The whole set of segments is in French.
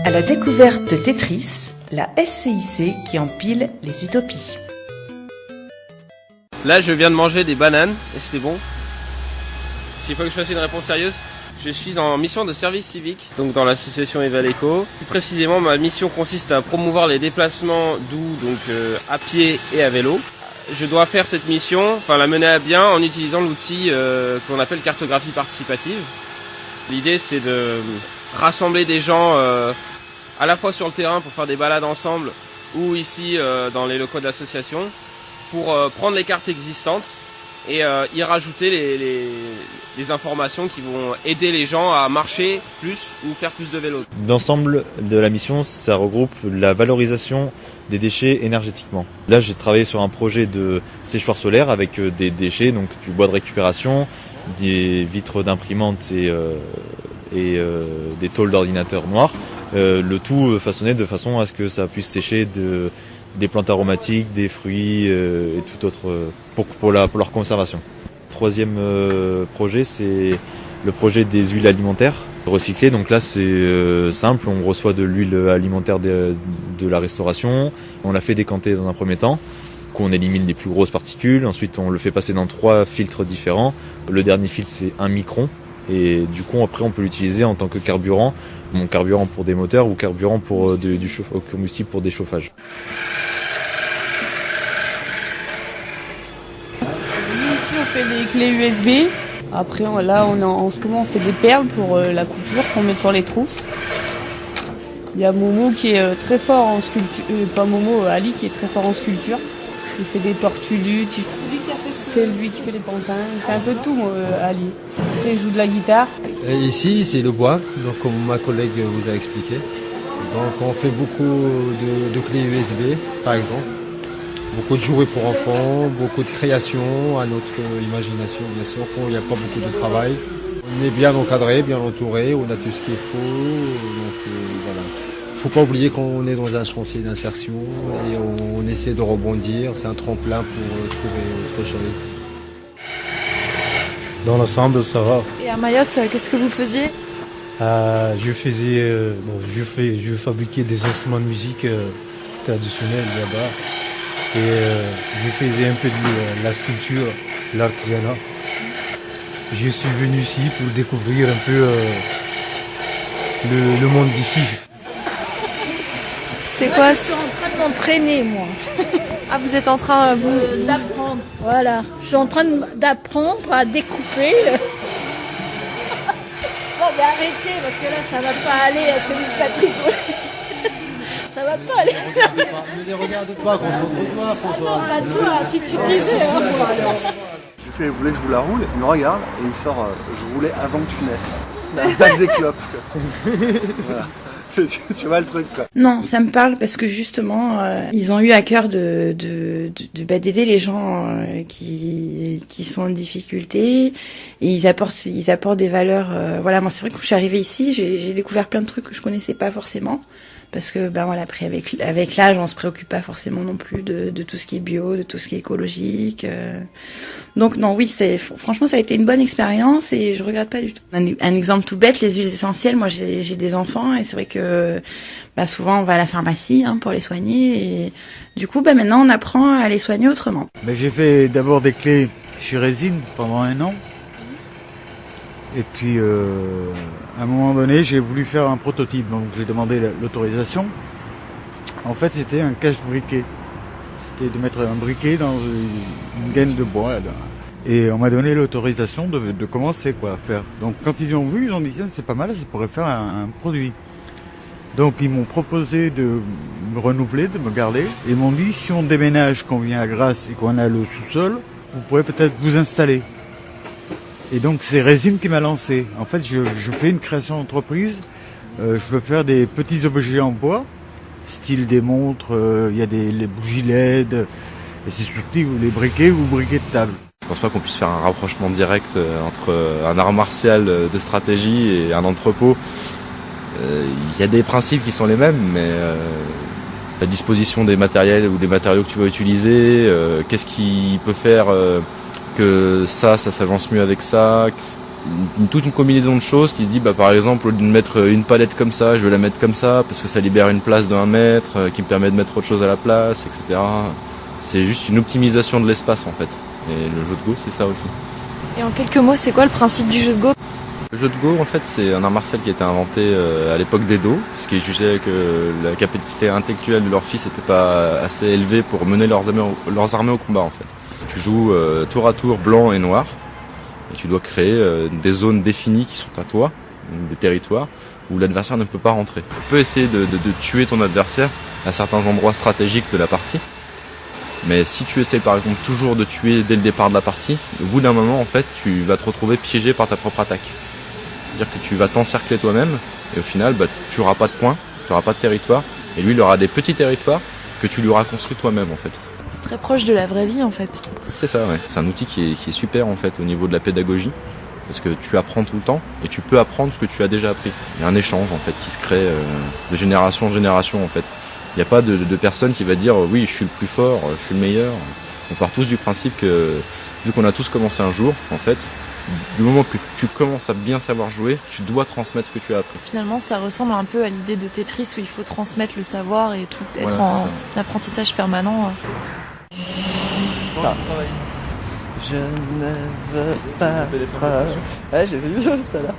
À la découverte de Tetris, la SCIC qui empile les utopies. Là, je viens de manger des bananes et c'était bon. S'il faut que je fasse une réponse sérieuse, je suis en mission de service civique, donc dans l'association Evaleco. Plus précisément, ma mission consiste à promouvoir les déplacements doux, donc à pied et à vélo. Je dois faire cette mission, la mener à bien en utilisant l'outil qu'on appelle cartographie participative. L'idée, c'est de rassembler des gens à la fois sur le terrain pour faire des balades ensemble ou ici dans les locaux de l'association pour prendre les cartes existantes et y rajouter les informations qui vont aider les gens à marcher plus ou faire plus de vélo. L'ensemble de la mission, ça regroupe la valorisation des déchets énergétiquement. Là, j'ai travaillé sur un projet de séchoir solaire avec des déchets, donc du bois de récupération, des vitres d'imprimantes et des tôles d'ordinateur noirs. Le tout façonné de façon à ce que ça puisse sécher des plantes aromatiques, des fruits et tout autre pour leur conservation. Troisième projet, c'est le projet des huiles alimentaires recyclées. Donc là, c'est simple, on reçoit de l'huile alimentaire de la restauration, on la fait décanter dans un premier temps, qu'on élimine les plus grosses particules, ensuite on le fait passer dans 3 filtres différents. Le dernier filtre, c'est 1 micron. Et du coup, après, on peut l'utiliser en tant que carburant, carburant pour des moteurs ou carburant pour du combustible pour des chauffages. Ici, on fait des clés USB. Après, en ce moment, on fait des perles pour la couture qu'on met sur les trous. Il y a Momo qui est très fort en sculpture, pas Momo, Ali qui est très fort en sculpture. Il fait des tortues luttes, c'est lui qui fait les pantins, il fait un peu de tout, Ali. Après, il joue de la guitare. Et ici, c'est le bois, donc comme ma collègue vous a expliqué. Donc on fait beaucoup de clés USB, par exemple. Beaucoup de jouets pour enfants, beaucoup de créations à notre imagination, bien sûr, quand il n'y a pas beaucoup de travail. On est bien encadré, bien entouré, on a tout ce qu'il faut, donc voilà. Il ne faut pas oublier qu'on est dans un chantier d'insertion et on essaie de rebondir. C'est un tremplin pour trouver autre chose. Dans l'ensemble, ça va. Et à Mayotte, qu'est-ce que vous faisiez ? Je fabriquais des instruments de musique traditionnels là-bas. Et je faisais un peu de la sculpture, l'artisanat. Je suis venu ici pour découvrir un peu le monde d'ici. C'est quoi ? Je suis en train de m'entraîner, moi. Ah, vous êtes en train d'apprendre. Voilà. Je suis en train d'apprendre à découper. Bon, mais arrêtez, parce que là, ça va pas aller à celui de Patrick. Ça va pas aller. Ne les regarde pas, concentre-toi, François. Attends, à toi, si tu disais. Je lui fais, vous voulez que je vous la roule ? Il me regarde et il me sort, je roulais avant que tu naisses. Pas des clopes. Voilà. Tu vois le truc, quoi. Non, ça me parle parce que justement, ils ont eu à cœur d'aider les gens qui sont en difficulté et ils apportent des valeurs. Voilà, moi c'est vrai que quand je suis arrivée ici, j'ai découvert plein de trucs que je connaissais pas forcément. Parce que après avec l'âge, on se préoccupe pas forcément non plus de tout ce qui est bio, de tout ce qui est écologique. Donc non, oui, franchement ça a été une bonne expérience et je regrette pas du tout. Un exemple tout bête, les huiles essentielles. Moi j'ai des enfants et c'est vrai que souvent on va à la pharmacie pour les soigner et du coup maintenant on apprend à les soigner autrement. J'ai fait d'abord des clés chez Résine pendant 1 an. Et puis, à un moment donné, j'ai voulu faire un prototype, donc j'ai demandé l'autorisation. En fait, c'était un cache-briquet. C'était de mettre un briquet dans une gaine de bois. Là. Et on m'a donné l'autorisation de commencer à faire. Donc, quand ils ont vu, ils ont dit, tiens, c'est pas mal, ça pourrait faire un produit. Donc, ils m'ont proposé de me renouveler, de me garder. Et ils m'ont dit, si on déménage, qu'on vient à Grasse et qu'on a le sous-sol, vous pourrez peut-être vous installer. Et donc c'est Résine qui m'a lancé. En fait, je fais une création d'entreprise. Je veux faire des petits objets en bois, style des montres, il y a les bougies LED, et c'est surtout les briquets ou briquets de table. Je pense pas qu'on puisse faire un rapprochement direct entre un art martial de stratégie et un entrepôt. Il y a des principes qui sont les mêmes, mais la disposition des matériels ou des matériaux que tu vas utiliser, qu'est-ce qui peut faire que ça s'avance mieux avec ça, toute une combinaison de choses qui se dit, par exemple, au lieu de mettre une palette comme ça, je vais la mettre comme ça, parce que ça libère une place de 1 mètre, qui me permet de mettre autre chose à la place, etc. C'est juste une optimisation de l'espace, en fait. Et le jeu de Go, c'est ça aussi. Et en quelques mots, c'est quoi le principe du jeu de Go? Le jeu de Go, en fait, c'est un art martial qui a été inventé à l'époque d'Edo, parce qu'ils jugeaient que la capacité intellectuelle de leurs fils n'était pas assez élevée pour mener leurs armées au combat, en fait. Tu joues tour à tour blanc et noir, et tu dois créer des zones définies qui sont à toi, des territoires, où l'adversaire ne peut pas rentrer. Tu peux essayer de tuer ton adversaire à certains endroits stratégiques de la partie, mais si tu essaies par exemple toujours de tuer dès le départ de la partie, au bout d'un moment, en fait, tu vas te retrouver piégé par ta propre attaque. C'est-à-dire que tu vas t'encercler toi-même, et au final, tu n'auras pas de points, tu n'auras pas de territoire, et lui, il aura des petits territoires que tu lui auras construits toi-même, en fait. C'est très proche de la vraie vie en fait. C'est ça, ouais. C'est un outil qui est super en fait au niveau de la pédagogie, parce que tu apprends tout le temps et tu peux apprendre ce que tu as déjà appris. Il y a un échange en fait qui se crée de génération en génération en fait. Il n'y a pas de personne qui va dire oui je suis le plus fort, je suis le meilleur. On part tous du principe que vu qu'on a tous commencé un jour en fait, du moment que tu commences à bien savoir jouer, tu dois transmettre ce que tu as appris. Finalement, ça ressemble un peu à l'idée de Tetris où il faut transmettre le savoir et tout être Voilà, en apprentissage permanent. Je ne veux pas. Ouais, j'ai vu tout à l'heure.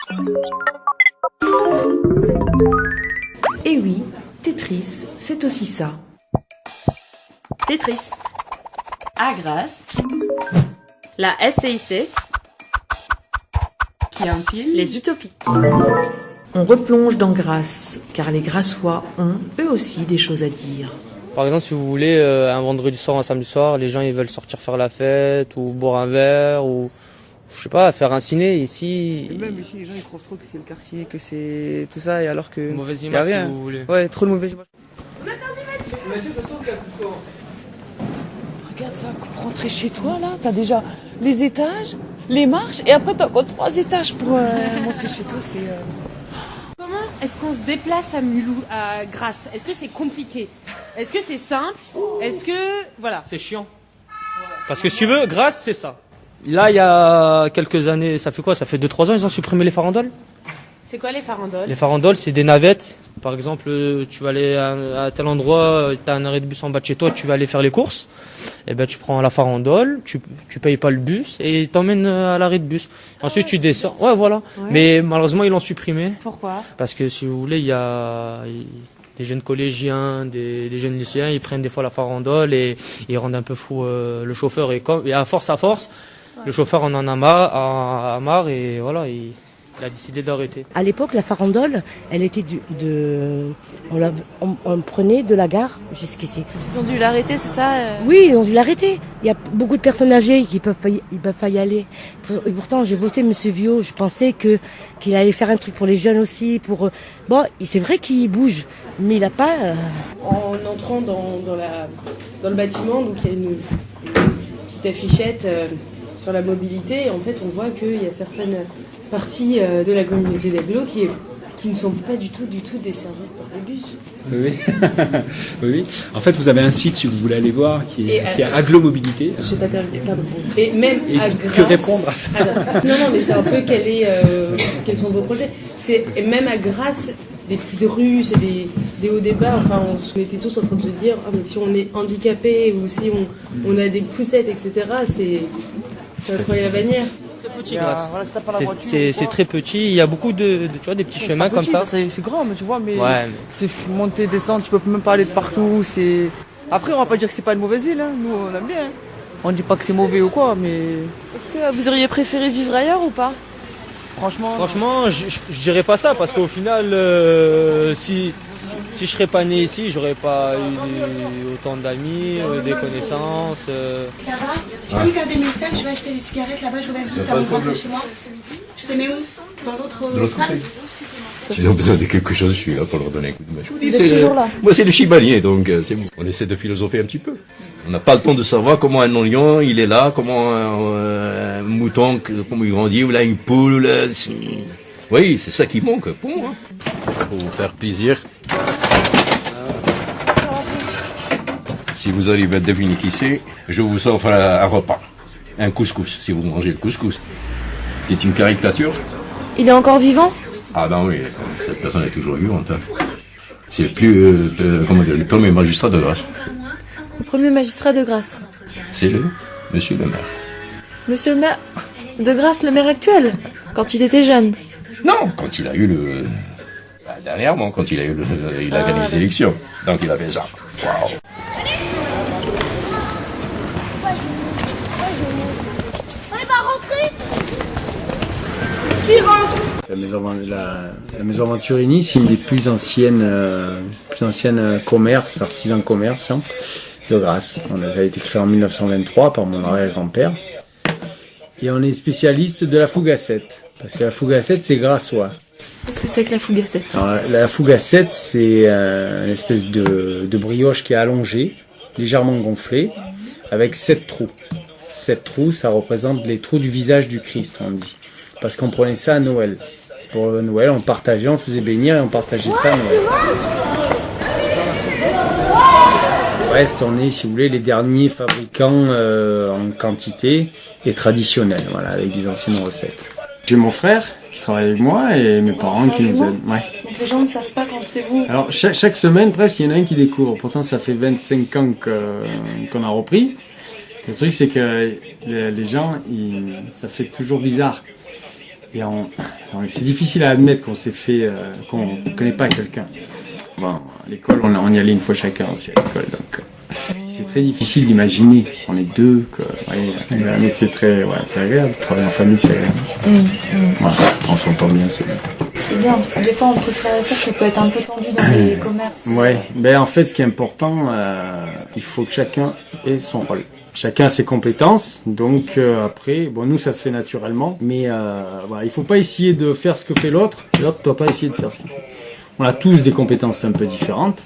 Et oui, Tetris, c'est aussi ça. Tetris. À Grasse. La SCIC. Qui empile Les utopies. On replonge dans Grasse, car les Grassois ont eux aussi des choses à dire. Par exemple, si vous voulez, un vendredi soir, un samedi soir, les gens ils veulent sortir faire la fête, ou boire un verre, ou je sais pas, faire un ciné ici. Et même ici, les gens ils croient trop que c'est le quartier, que c'est tout ça, et alors que. Mauvaise y a image rien. si vous voulez. Ouais, trop de mauvaise image. Regarde ça, pour rentrer chez toi là, t'as déjà les étages, les marches, et après t'as encore 3 étages pour monter chez toi, c'est... Comment est-ce qu'on se déplace à Mulhouse, à Grasse? Est-ce que c'est compliqué? Est-ce que c'est simple? Est-ce que... Voilà. C'est chiant. Parce que si tu veux, Grasse, c'est ça. Là, il y a quelques années, ça fait quoi? Ça fait 2-3 ans, ils ont supprimé les farandoles. C'est quoi les farandoles? Les farandoles, c'est des navettes. Par exemple, tu vas aller à tel endroit, tu as un arrêt de bus en bas de chez toi, tu vas aller faire les courses. Et ben, tu prends la farandole, tu payes pas le bus et ils t'emmènent à l'arrêt de bus. Ensuite, tu descends. Ouais, voilà. Ouais. Mais malheureusement, ils l'ont supprimé. Pourquoi? Parce que si vous voulez, il y a des jeunes collégiens, des jeunes lycéens, ils prennent des fois la farandole et ils rendent un peu fou le chauffeur. Et à force, le chauffeur en a marre et voilà, il a décidé d'arrêter. À l'époque, la farandole, elle était on prenait de la gare jusqu'ici. Ils ont dû l'arrêter, c'est ça Oui, ils ont dû l'arrêter. Il y a beaucoup de personnes âgées qui peuvent pas y aller. Et pourtant, j'ai voté Monsieur Viau. Je pensais qu'il allait faire un truc pour les jeunes aussi. Bon, c'est vrai qu'il bouge, mais il a pas. En entrant dans le bâtiment, donc il y a une petite affichette sur la mobilité. Et en fait, on voit qu'il y a certaines partie de la communauté d'agglo qui ne sont pas du tout desservies par des bus. Oui. Oui. En fait, vous avez un site, si vous voulez aller voir, qui est Agglo Mobilité. Je sais pas, pardon. Et même à Grasse. Que répondre à ça? Non, mais c'est un peu quels sont vos projets. C'est même à Grasse, c'est des petites rues, c'est des hauts débats. Enfin, on était tous en train de se dire, mais si on est handicapé ou si on a des poussettes, etc. C'est incroyable la bannière. Petit, c'est très petit, il y a beaucoup de tu vois, des petits chemins comme ça. C'est grand, mais tu vois, mais ouais. C'est monter, descendre, tu peux même pas aller de partout. Après, on va pas dire que c'est pas une mauvaise ville, hein. Nous on aime bien. Hein. On dit pas que c'est mauvais ou quoi, mais. Est-ce que vous auriez préféré vivre ailleurs ou pas? Franchement, je dirais pas ça, parce qu'au final, si je serais pas né ici, j'aurais pas eu autant d'amis, des connaissances. Ça va? Tu peux garder mes sacs, je vais acheter des cigarettes là-bas, je reviens vite avant de rentrer chez moi. Je te mets où? Dans l'autre côté. S'ils ont besoin de quelque chose, je suis là pour leur donner un coup de main. Je vous dis, c'est toujours là. Moi, c'est le chibalier, donc c'est bon. On essaie de philosopher un petit peu. On n'a pas le temps de savoir comment un lion, il est là, comment un mouton, comment il grandit, ou là une poule. Là, oui, c'est ça qui manque. Bon, hein. Pour vous faire plaisir. Si vous arrivez à deviner qui c'est, je vous offre un repas. Un couscous, si vous mangez le couscous. C'est une caricature. Il est encore vivant? Ah ben oui, cette personne est toujours vivante. Hein. C'est le premier magistrat de Grasse. Le premier magistrat de Grasse. C'est monsieur le maire. Monsieur le maire de Grasse, le maire actuel, quand il était jeune. Non, quand il a eu dernièrement, quand il a gagné les élections. Donc il a fait ça. Waouh. La maison Venturini, c'est une des plus anciennes commerces, artisans commerce de Grasse. On a été créé en 1923 par mon arrière-grand-père. Et on est spécialiste de la fougassette. Parce que la fougassette, c'est grassois. Qu'est-ce que c'est que la fougassette? Alors, la fougassette, c'est une espèce de brioche qui est allongée, légèrement gonflée, avec 7 trous. 7 trous, ça représente les trous du visage du Christ, on dit. Parce qu'on prenait ça à Noël. Pour Noël, on partageait, on faisait bénir et on partageait ça à Noël. Au reste, on est, si vous voulez, les derniers fabricants en quantité et traditionnels, voilà, avec des anciennes recettes. J'ai mon frère qui travaille avec moi et mes parents qui nous aident. Ouais. Donc les gens ne savent pas quand c'est vous. Alors chaque semaine presque il y en a un qui découvre. Pourtant ça fait 25 ans qu'on a repris. Le truc c'est que les gens, ça fait toujours bizarre. Et c'est difficile à admettre qu'on s'est fait, qu'on connaît pas quelqu'un. Bon, à l'école on y allait une fois chacun aussi à l'école donc. C'est très difficile d'imaginer, on est deux, mais c'est c'est agréable, travailler en famille c'est agréable. Voilà, on s'entend bien, c'est bien. C'est bien, parce que des fois entre frères et sœurs ça peut être un peu tendu dans les commerces. Ouais, ben en fait ce qui est important, il faut que chacun ait son rôle. Chacun a ses compétences, donc après, bon nous ça se fait naturellement, mais voilà, il faut pas essayer de faire ce que fait l'autre ne doit pas essayer de faire ce qu'il fait. On a tous des compétences un peu différentes.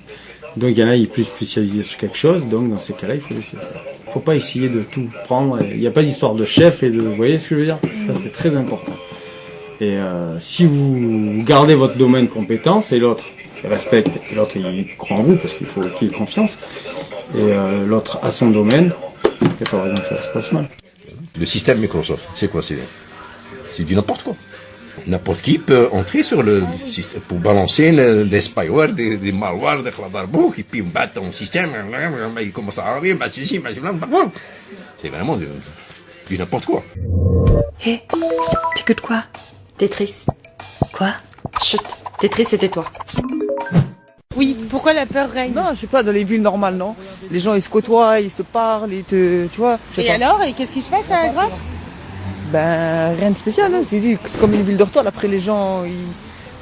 Donc il y en a, il est plus spécialisé sur quelque chose, donc dans ces cas-là, il faut essayer. Il faut pas essayer de tout prendre. Il n'y a pas d'histoire de chef et vous voyez ce que je veux dire? Ça c'est très important. Et si vous gardez votre domaine de compétence et l'autre il respecte et l'autre il croit en vous parce qu'il faut qu'il ait confiance et l'autre a son domaine, il n'y a pas raison que ça se passe mal. Le système Microsoft, c'est quoi? C'est du n'importe quoi. N'importe qui peut entrer sur le système pour balancer des spyware, des malwares, des clavardbook, et puis battre ton système, il commence à arriver, c'est vraiment du n'importe quoi. Hé, t'écoutes quoi? Tetris. Quoi? Chut, Tetris c'était toi. Oui, pourquoi la peur règne? Non, je sais pas, dans les villes normales, non. Les gens ils se côtoient, ils se parlent, tu vois. Et alors, et qu'est-ce qui se passe à Grasse? Ben rien de spécial, hein. C'est comme une ville dortoir, après les gens ils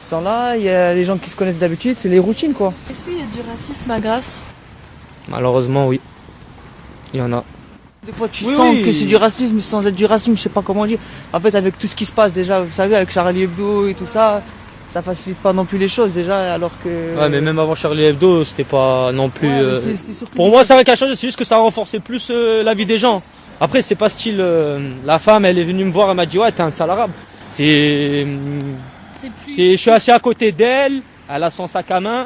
sont là, il y a les gens qui se connaissent d'habitude, c'est les routines quoi. Est-ce qu'il y a du racisme à Grasse? Malheureusement oui, il y en a. Des fois tu sens que c'est du racisme sans être du racisme, je sais pas comment dire. En fait avec tout ce qui se passe déjà, vous savez, avec Charlie Hebdo et tout ça, ça facilite pas non plus les choses déjà alors que... Ouais mais même avant Charlie Hebdo c'était pas non plus... Pour moi ça n'a qu'à changer, c'est juste que ça a renforcé plus la vie des gens. Après c'est pas style, la femme elle est venue me voir, elle m'a dit ouais t'es un sale arabe. Je suis assis à côté d'elle, elle a son sac à main,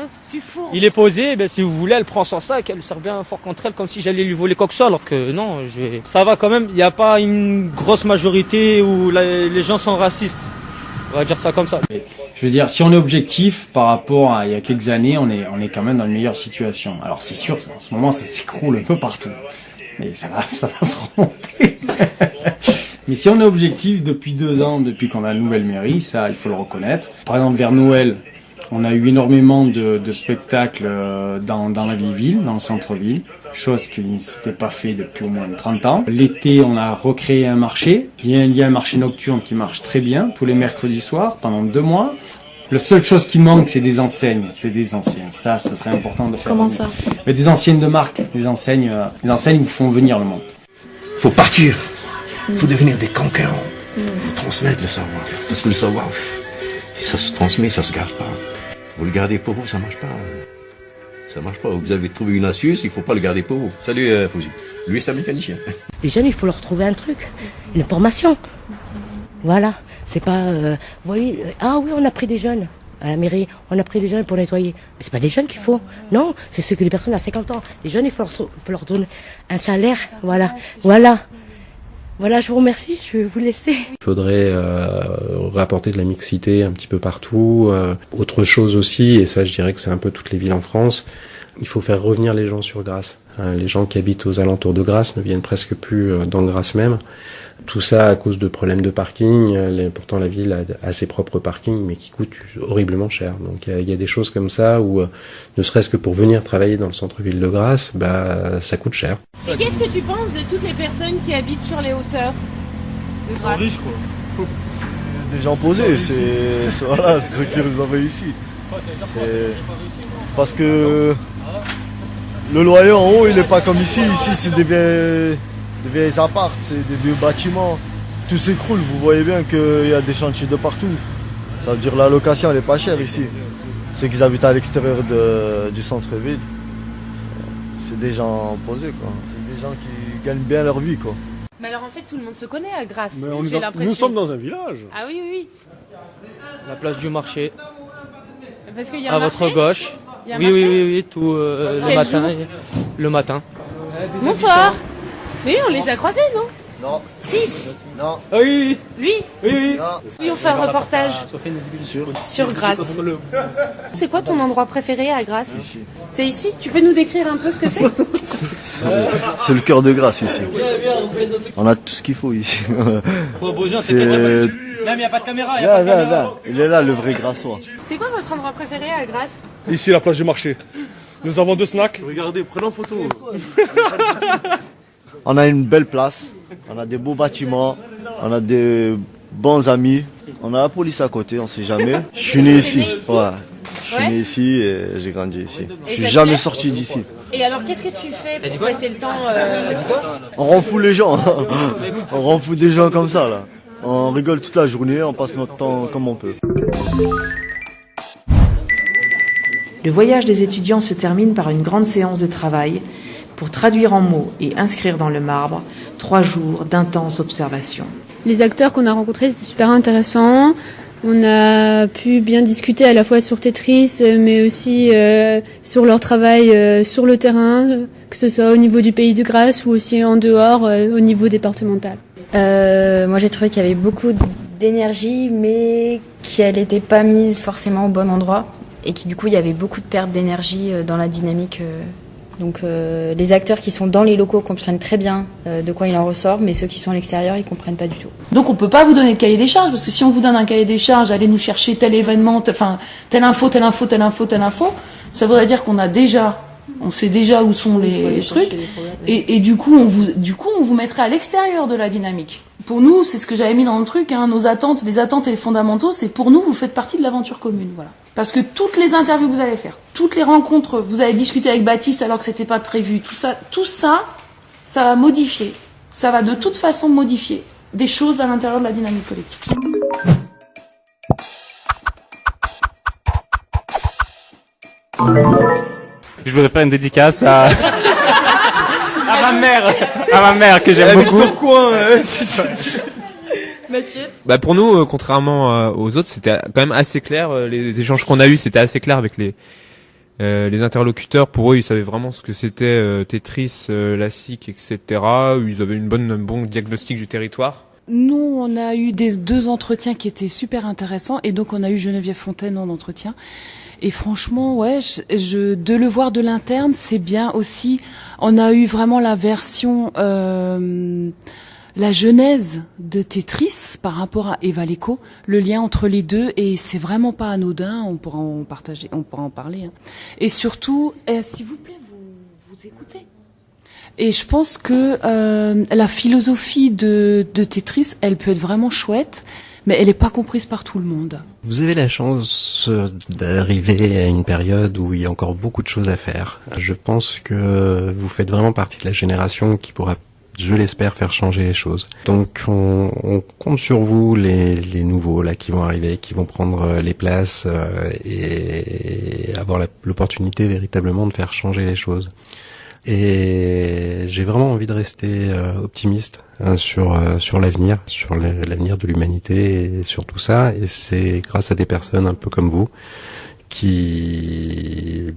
il est posé, ben si vous voulez elle prend son sac, elle sert bien fort contre elle comme si j'allais lui voler quoi que ce soit, alors que non, ça va quand même, il n'y a pas une grosse majorité où les gens sont racistes. On va dire ça comme ça. Je veux dire, si on est objectif par rapport à il y a quelques années, on est quand même dans une meilleure situation. Alors c'est sûr, en ce moment ça s'écroule un peu partout. Mais ça va se remonter. Mais si on est objectif depuis 2 ans, depuis qu'on a la nouvelle mairie, ça il faut le reconnaître. Par exemple vers Noël, on a eu énormément de spectacles dans la ville, dans le centre-ville, chose qui ne s'était pas fait depuis au moins 30 ans. L'été, on a recréé un marché. Il y a un marché nocturne qui marche très bien, tous les mercredis soirs, pendant 2 mois. La seule chose qui manque, c'est des enseignes. Ça, ce serait important de faire. Comment ça? Mais des enseignes de marque, des enseignes vous font venir le monde. Faut partir. Faut devenir des conquérants. Faut transmettre le savoir. Parce que le savoir, ça se transmet, ça se garde pas. Vous le gardez pour vous, ça marche pas. Ça marche pas. Vous avez trouvé une astuce, il faut pas le garder pour vous. Salut Fouzi. Lui c'est un mécanicien. Les jeunes, il faut leur trouver un truc, une formation. Voilà. C'est pas, vous voyez, ah oui, on a pris des jeunes à la mairie, on a pris des jeunes pour nettoyer. Mais c'est pas des jeunes qu'il faut, non, c'est ceux que les personnes à 50 ans. Les jeunes, il faut leur donner un salaire, voilà. Voilà, je vous remercie, je vais vous laisser. Il faudrait rapporter de la mixité un petit peu partout. Autre chose aussi, et ça je dirais que c'est un peu toutes les villes en France, il faut faire revenir les gens sur Grasse. Les gens qui habitent aux alentours de Grasse ne viennent presque plus dans Grasse même. Tout ça à cause de problèmes de parking. Pourtant la ville a ses propres parkings, mais qui coûtent horriblement cher. Donc il y a des choses comme ça où, ne serait-ce que pour venir travailler dans le centre-ville de Grasse, ça coûte cher. Et qu'est-ce que tu penses de toutes les personnes qui habitent sur les hauteurs de Grasse? Riches, quoi. Des gens posés, c'est ceux qui nous ont réussi. C'est parce que le loyer en haut, il n'est pas comme ici. Ici, c'est des vieilles apparts, c'est des vieux bâtiments. Tout s'écroule, vous voyez bien qu'il y a des chantiers de partout. Ça veut dire la location, elle n'est pas chère ici. Ceux qui habitent à l'extérieur du centre-ville, c'est des gens posés, quoi. C'est des gens qui gagnent bien leur vie, quoi. Mais alors en fait, tout le monde se connaît à Grasse, Mais j'ai l'impression. nous sommes dans un village. Ah oui, oui, oui. La place du marché. Parce qu'il y a À un votre marché. gauche. Il y a un Oui, marché. oui, tout le matin. jour Le matin. Bonsoir. Mais oui, on les a croisés, non? Non. Si. Non. Ah oui. Lui? Oui. Oui, on fait un reportage sur Grasse. C'est quoi ton endroit préféré à Grasse? Ici. C'est ici? Tu peux nous décrire un peu ce que c'est? C'est le cœur de Grasse ici. On a tout ce qu'il faut ici. Là, mais il n'y a pas de caméra. Là. Il est là, le vrai Grassois. C'est quoi votre endroit préféré à Grasse? Ici, la place du marché. Nous avons 2 snacks. Regardez, prenez en photo. On a une belle place, on a des beaux bâtiments, on a des bons amis. On a la police à côté, on sait jamais. Je suis né ici. Ouais. Je suis né ici et j'ai grandi ici. Je suis jamais sorti d'ici. Et alors, qu'est-ce que tu fais pour passer le temps On rend fou les gens. On rend fou des gens comme ça là. On rigole toute la journée, on passe notre temps comme on peut. Le voyage des étudiants se termine par une grande séance de travail pour traduire en mots et inscrire dans le marbre 3 jours d'intense observation. Les acteurs qu'on a rencontrés, c'était super intéressant. On a pu bien discuter à la fois sur Tetris, mais aussi sur leur travail sur le terrain, que ce soit au niveau du pays de Grasse ou aussi en dehors, au niveau départemental. Moi, j'ai trouvé qu'il y avait beaucoup d'énergie, mais qu'elle n'était pas mise forcément au bon endroit, et qui du coup, il y avait beaucoup de perte d'énergie dans la dynamique. Donc les acteurs qui sont dans les locaux comprennent très bien de quoi il en ressort, mais ceux qui sont à l'extérieur, ils comprennent pas du tout. Donc on peut pas vous donner le cahier des charges, parce que si on vous donne un cahier des charges, allez nous chercher tel événement, telle info, ça voudrait dire on sait déjà où sont les trucs, et du coup on vous mettrait à l'extérieur de la dynamique. Pour nous, c'est ce que j'avais mis dans le truc, hein, les attentes et les fondamentaux, c'est pour nous, vous faites partie de l'aventure commune, voilà. Parce que toutes les interviews que vous allez faire, toutes les rencontres, vous allez discuter avec Baptiste alors que c'était pas prévu, tout ça, ça va modifier. Ça va de toute façon modifier des choses à l'intérieur de la dynamique collective. Je voudrais faire une dédicace à ma mère que j'aime beaucoup. Mathieu? Pour nous, contrairement aux autres, c'était quand même assez clair. Les échanges qu'on a eus, c'était assez clair avec les interlocuteurs. Pour eux, ils savaient vraiment ce que c'était Tetris, la SIC, etc. Ils avaient un bon diagnostic du territoire. Nous, on a eu 2 entretiens qui étaient super intéressants, et donc on a eu Geneviève Fontaine en entretien. Et franchement, ouais, de le voir de l'interne, c'est bien aussi. On a eu vraiment la version, la genèse de Tetris par rapport à Evaleco, le lien entre les deux, et c'est vraiment pas anodin. On pourra en parler. Hein. Et surtout, s'il vous plaît, vous écoutez. Et je pense que la philosophie de Tetris, elle peut être vraiment chouette, mais elle n'est pas comprise par tout le monde. Vous avez la chance d'arriver à une période où il y a encore beaucoup de choses à faire. Je pense que vous faites vraiment partie de la génération qui pourra, je l'espère, faire changer les choses. Donc on compte sur vous, les nouveaux là qui vont arriver, qui vont prendre les places et avoir l'opportunité véritablement de faire changer les choses. Et j'ai vraiment envie de rester optimiste sur l'avenir, sur l'avenir de l'humanité et sur tout ça. Et c'est grâce à des personnes un peu comme vous qui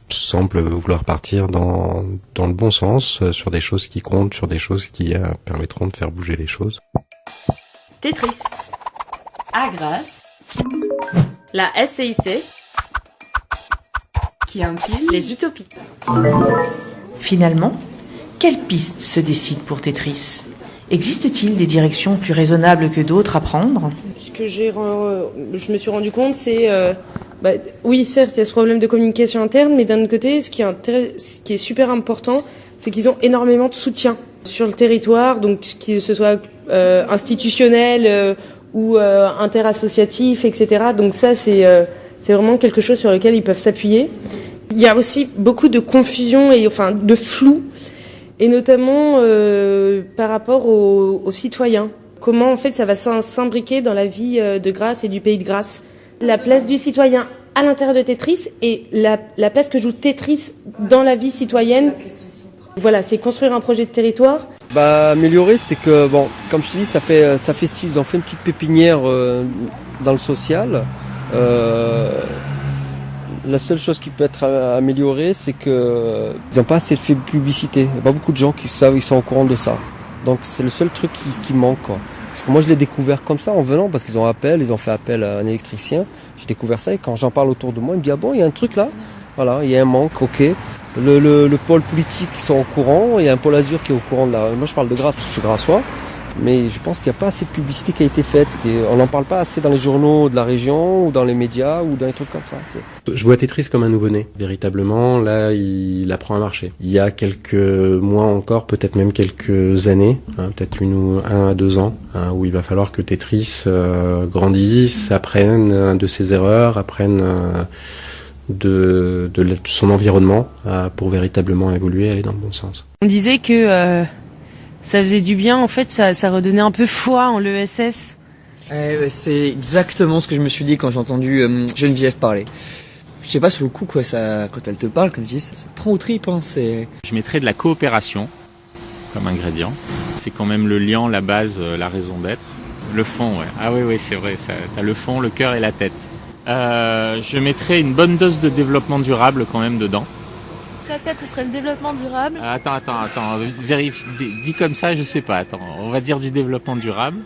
semble vouloir partir dans le bon sens, sur des choses qui comptent, sur des choses qui permettront de faire bouger les choses. Tetris. À Grasse. La SCIC. Qui empile les utopies. Finalement, quelle piste se décide pour Tetris ? Existe-t-il des directions plus raisonnables que d'autres à prendre ? Ce que je me suis rendu compte, c'est oui, certes, il y a ce problème de communication interne, mais d'un autre côté, ce qui est super important, c'est qu'ils ont énormément de soutien sur le territoire, donc que ce soit institutionnel ou interassociatif, etc. Donc ça, c'est vraiment quelque chose sur lequel ils peuvent s'appuyer. Il y a aussi beaucoup de confusion et de flou, et notamment par rapport aux citoyens. Comment en fait ça va s'imbriquer dans la vie de Grasse et du pays de Grasse. La place du citoyen à l'intérieur de Tetris et la place que joue Tetris dans la vie citoyenne. Voilà, c'est construire un projet de territoire. Améliorer, c'est que, comme je te dis, ça fait style. Ils ont fait une petite pépinière dans le social. La seule chose qui peut être améliorée, c'est que ils n'ont pas assez fait de publicité. Il n'y a pas beaucoup de gens qui savent, ils sont au courant de ça. Donc c'est le seul truc qui manque, quoi. Parce que moi je l'ai découvert comme ça en venant, parce qu'ils ont fait appel à un électricien. J'ai découvert ça et quand j'en parle autour de moi, il me dit il y a un truc là. Voilà, il y a un manque, ok. Le pôle politique, ils sont au courant, il y a un pôle Azur qui est au courant de moi je parle de Grasse parce que je suis grassois. Mais je pense qu'il n'y a pas assez de publicité qui a été faite. On n'en parle pas assez dans les journaux de la région, ou dans les médias, ou dans les trucs comme ça. Je vois Tetris comme un nouveau-né. Véritablement, là, il apprend à marcher. Il y a quelques mois encore, peut-être même quelques années, peut-être 1 à 2 ans, où il va falloir que Tetris grandisse, apprenne de ses erreurs, apprenne de son environnement pour véritablement évoluer et aller dans le bon sens. On disait que ça faisait du bien, en fait, ça redonnait un peu foi en l'ESS. C'est exactement ce que je me suis dit quand j'ai entendu Geneviève parler. Je sais pas, sur le coup, quoi, quand elle te parle, comme je dis, ça prend aux tripes. Je mettrais de la coopération comme ingrédient. C'est quand même le lien, la base, la raison d'être. Le fond, ouais. Ah oui, c'est vrai, t'as le fond, le cœur et la tête. Je mettrais une bonne dose de développement durable quand même dedans. Ta tête, ce serait le développement durable. Attends. Vérifie, dis comme ça, je sais pas. Attends, on va dire du développement durable.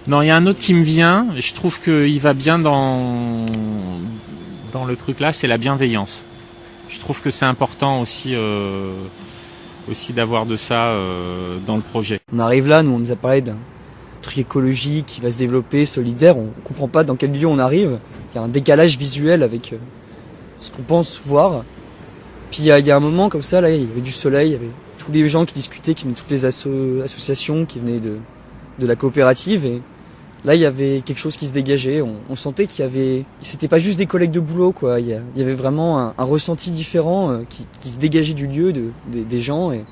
Non, il y a un autre qui me vient. Je trouve qu'il va bien dans le truc là, c'est la bienveillance. Je trouve que c'est important aussi d'avoir de ça dans le projet. On arrive là, nous on nous a parlé d'un truc écologique qui va se développer, solidaire. On comprend pas dans quel lieu on arrive. Il y a un décalage visuel avec ce qu'on pense voir. Puis il y a un moment comme ça, là, il y avait du soleil, il y avait tous les gens qui discutaient, qui venaient de toutes les associations, qui venaient de la coopérative, et là il y avait quelque chose qui se dégageait. On sentait c'était pas juste des collègues de boulot, quoi. Il y avait vraiment un ressenti différent qui se dégageait du lieu, des gens, et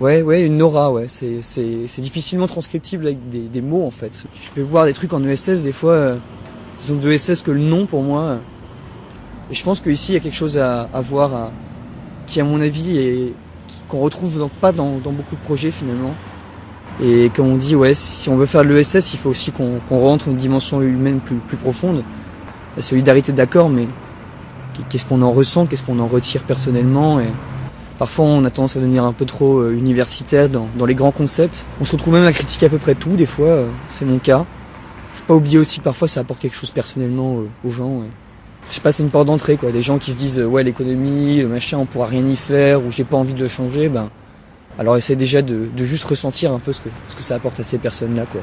ouais, une aura, ouais. C'est difficilement transcriptible avec des mots, en fait. Je peux voir des trucs en ESS, des fois, ils ont de ESS que le nom pour moi. Et je pense qu'ici il y a quelque chose à voir, qui à mon avis qu'on retrouve pas dans beaucoup de projets finalement. Et comme on dit, ouais, si on veut faire de l'ESS, il faut aussi qu'on rentre une dimension humaine plus profonde. La solidarité, d'accord, mais qu'est-ce qu'on en ressent, qu'est-ce qu'on en retire personnellement, et parfois on a tendance à devenir un peu trop universitaire dans les grands concepts. On se retrouve même à critiquer à peu près tout, des fois, c'est mon cas. Faut pas oublier aussi, parfois ça apporte quelque chose personnellement aux gens. Je sais pas, c'est une porte d'entrée, quoi. Des gens qui se disent ouais, l'économie, machin, on pourra rien y faire, ou j'ai pas envie de le changer, alors essaie déjà de juste ressentir un peu ce que ça apporte à ces personnes-là, quoi.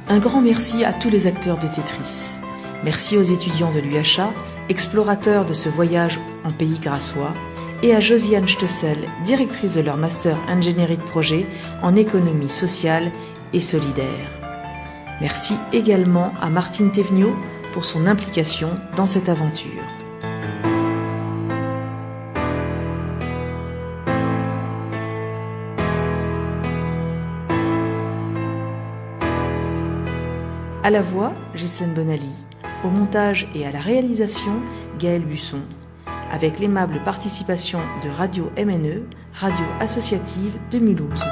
Un grand merci à tous les acteurs de Tetris. Merci aux étudiants de l'UHA, explorateurs de ce voyage en pays grassois, et à Josiane Stoessel, directrice de leur master ingénierie de projet en économie sociale et solidaire. Merci également à Martine Thévenot pour son implication dans cette aventure. À la voix, Ghislaine Bonali. Au montage et à la réalisation, Gaël Busson. Avec l'aimable participation de Radio MNE, radio associative de Mulhouse.